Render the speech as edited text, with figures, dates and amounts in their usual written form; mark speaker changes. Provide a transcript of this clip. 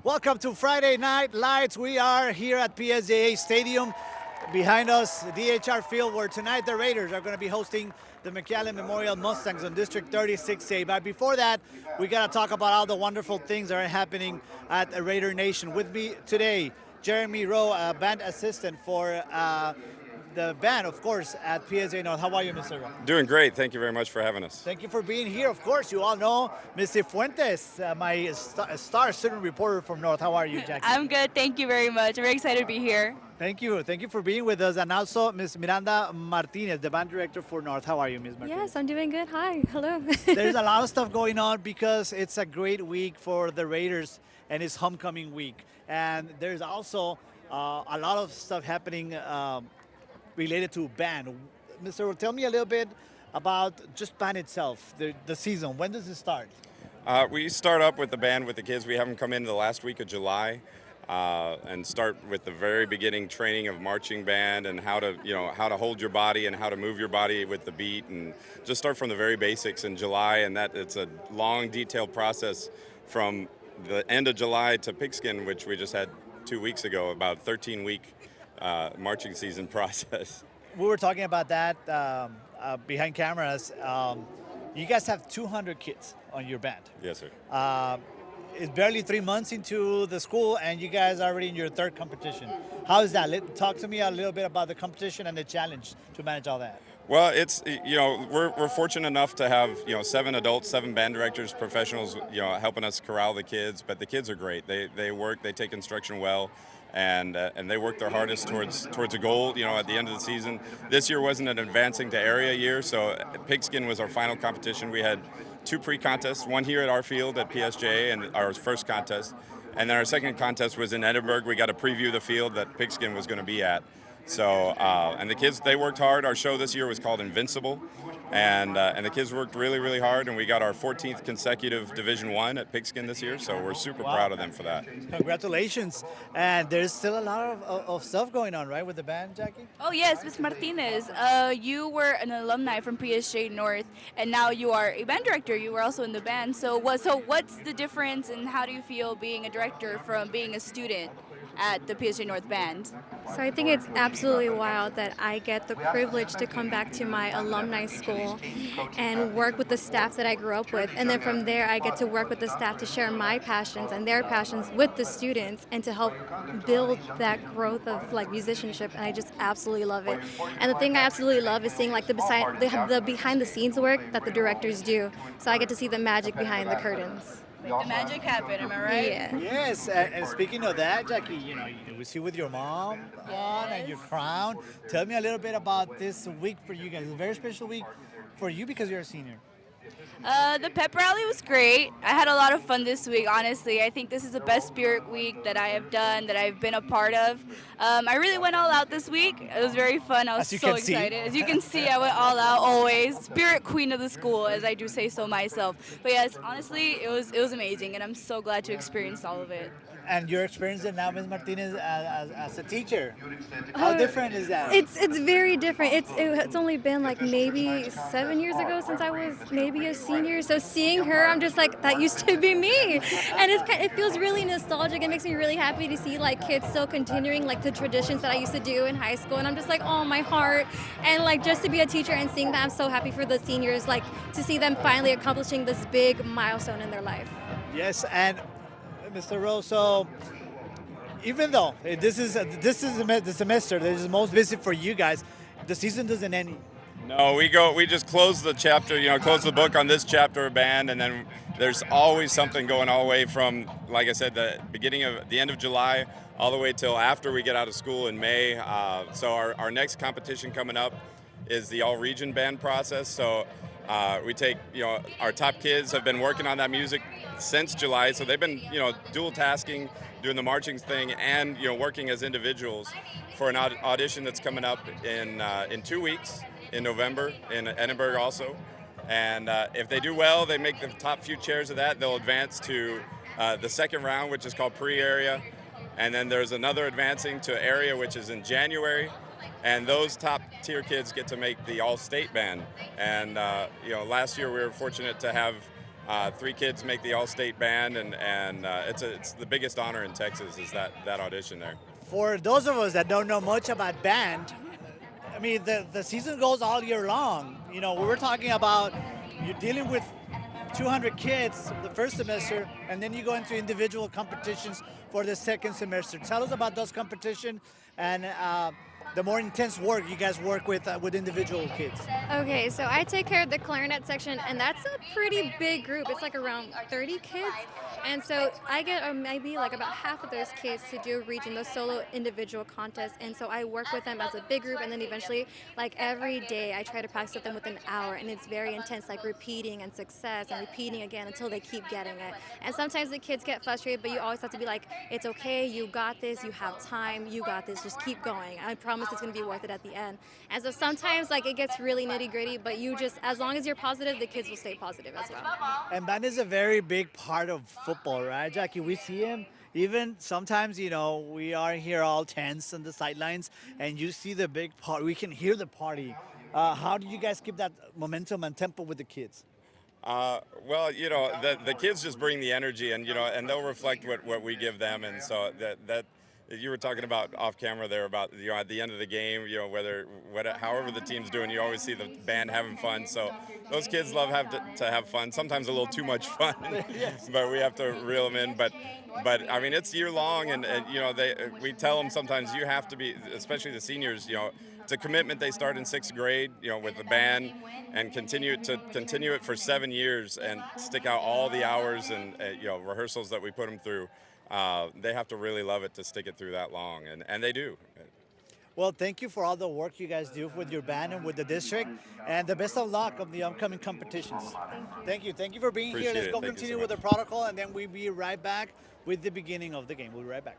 Speaker 1: Welcome to Friday Night Lights. We are here at PSJA Stadium. Behind us, DHR Field, where tonight the Raiders are going to be hosting the McAllen Memorial Mustangs on District 36A. But before that, we got to talk about all the wonderful things that are happening at Raider Nation. With me today, Jeremy Rowe, band assistant for the band, of course, at PSA North. How are you, Mr. Rowe?
Speaker 2: Doing great. Thank you very much for having us.
Speaker 1: Thank you for being here. Of course, you all know Mr. Fuentes, my star student reporter from North. How are you, Jackie?
Speaker 3: I'm good. Thank you very much. I'm very excited to be here.
Speaker 1: Thank you. Thank you for being with us. And also, Ms. Miranda Martinez, the band director for North. How are you, Ms. Martinez?
Speaker 4: Yes, I'm doing good. Hi. Hello.
Speaker 1: There's a lot of stuff going on because it's a great week for the Raiders and it's homecoming week. And there's also a lot of stuff happening related to band. Mr. Rowe, tell me a little bit about just band itself, the season. When does it start?
Speaker 2: We start up with the band with the kids. We have them come in the last week of July and start with the very beginning training of marching band and how to hold your body and how to move your body with the beat, and just start from the very basics in July. And that it's a long, detailed process from the end of July to Pigskin, which we just had 2 weeks ago, about 13-week marching season process.
Speaker 1: We were talking about that behind cameras. You guys have 200 kids on your band.
Speaker 2: Yes, sir.
Speaker 1: It's barely 3 months into the school, and you guys are already in your third competition. How is that? Talk to me a little bit about the competition and the challenge to manage all that.
Speaker 2: Well, it's, we're fortunate enough to have, 7 adults, 7 band directors, professionals, helping us corral the kids. But the kids are great. They work, they take instruction well, and they work their hardest towards a goal. At the end of the season, this year wasn't an advancing to area year, so Pigskin was our final competition. We had 2 pre-contests, one here at our field at PSJA, and our first contest, and then our second contest was in Edinburgh. We got to preview the field that Pigskin was going to be at. So, and the kids, they worked hard. Our show this year was called Invincible, and the kids worked really, really hard, and we got our 14th consecutive Division I at Pigskin this year, so we're super proud of them for that.
Speaker 1: Congratulations. And there's still a lot of stuff going on, right, with the band, Jackie?
Speaker 3: Oh yes, Ms. Martinez. You were an alumni from PSJ North, and now you are a band director. You were also in the band. So what's the difference, and how do you feel being a director from being a student at the PSJ North band?
Speaker 4: So I think it's absolutely wild that I get the privilege to come back to my alumni school and work with the staff that I grew up with. And then from there, I get to work with the staff to share my passions and their passions with the students and to help build that growth of musicianship. And I just absolutely love it. And the thing I absolutely love is seeing the behind the scenes work that the directors do. So I get to see the magic behind the curtains.
Speaker 3: The magic happen, am I right?
Speaker 4: Yeah.
Speaker 1: Yes, and speaking of that, Jackie, we see with your mom on and your crown. Tell me a little bit about this week for you guys. It's a very special week for you because you're a senior.
Speaker 3: The pep rally was great. I had a lot of fun this week, honestly. I think this is the best spirit week that I have done, that I've been a part of. I really went all out this week. It was very fun. I was so excited. As you can see, I went all out always. Spirit queen of the school, as I do say so myself. But yes, honestly, it was amazing, and I'm so glad to experience all of it.
Speaker 1: And your experience now, Ms. Martinez, as a teacher, how different is that?
Speaker 4: It's very different. It's only been maybe 7 years ago since I was maybe a senior. So seeing her, I'm just like, that used to be me, and it feels really nostalgic. It makes me really happy to see kids still continuing the traditions that I used to do in high school, and I'm just like, oh, my heart. And just to be a teacher and seeing that, I'm so happy for the seniors, to see them finally accomplishing this big milestone in their life.
Speaker 1: Yes, and Mr. Rowe, so even though this is the semester that is the most busy for you guys, the season doesn't end.
Speaker 2: No, we just close the chapter, close the book on this chapter of band, and then there's always something going all the way from, like I said, the end of July all the way till after we get out of school in May. So our next competition coming up is the all-region band process. So we take, our top kids have been working on that music since July, so they've been, dual tasking, doing the marching thing, and working as individuals for an audition that's coming up in 2 weeks in November in Edinburgh also. And if they do well, they make the top few chairs of that. They'll advance to the second round, which is called pre-area, and then there's another advancing to area, which is in January. And those top tier kids get to make the all-state band. And last year we were fortunate to have 3 kids make the all-state band, and it's the biggest honor in Texas is that audition there.
Speaker 1: For those of us that don't know much about band, I mean, the season goes all year long. You know, we were talking about you're dealing with 200 kids the first semester, and then you go into individual competitions for the second semester. Tell us about those competitions and the more intense work you guys work with individual kids.
Speaker 4: Okay, so I take care of the clarinet section, and that's a pretty big group. It's like around 30 kids. And so I get maybe like about half of those kids to do a region, those solo individual contests. And so I work with them as a big group, and then eventually, like every day, I try to practice with them with an hour, and it's very intense, like repeating and success and repeating again until they keep getting it. And sometimes the kids get frustrated, but you always have to be like, it's okay, you got this, you have time, you got this, just keep going. I promise it's gonna be worth it at the end. And so sometimes like it gets really nitty gritty, but you just, as long as you're positive, the kids will stay positive as well.
Speaker 1: And that is a very big part of football, right, Jackie? We see him. Even sometimes, you know, we are here all tense on the sidelines, and you see the big part. We can hear the party. How do you guys keep that momentum and tempo with the kids?
Speaker 2: Well, you know, the kids just bring the energy, and you know, and they'll reflect what we give them, and so that you were talking about off camera there about, you know, at the end of the game, you know, however the team's doing, you always see the band having fun. So those kids love to have fun. Sometimes a little too much fun, but we have to reel them in. But I mean, it's year long, and you know, we tell them sometimes you have to be, especially the seniors, you know, it's a commitment. They start in 6th grade, you know, with the band, and continue it for 7 years and stick out all the hours and you know, rehearsals that we put them through. They have to really love it to stick it through that long, and they do.
Speaker 1: Well, thank you for all the work you guys do with your band and with the district, and the best of luck of the upcoming competitions. Thank you. Thank you for being
Speaker 2: Appreciate
Speaker 1: here. Let's
Speaker 2: it.
Speaker 1: go
Speaker 2: Thank you
Speaker 1: continue
Speaker 2: so
Speaker 1: with the
Speaker 2: much.
Speaker 1: protocol, and then we'll be right back with the beginning of the game. We'll be right back.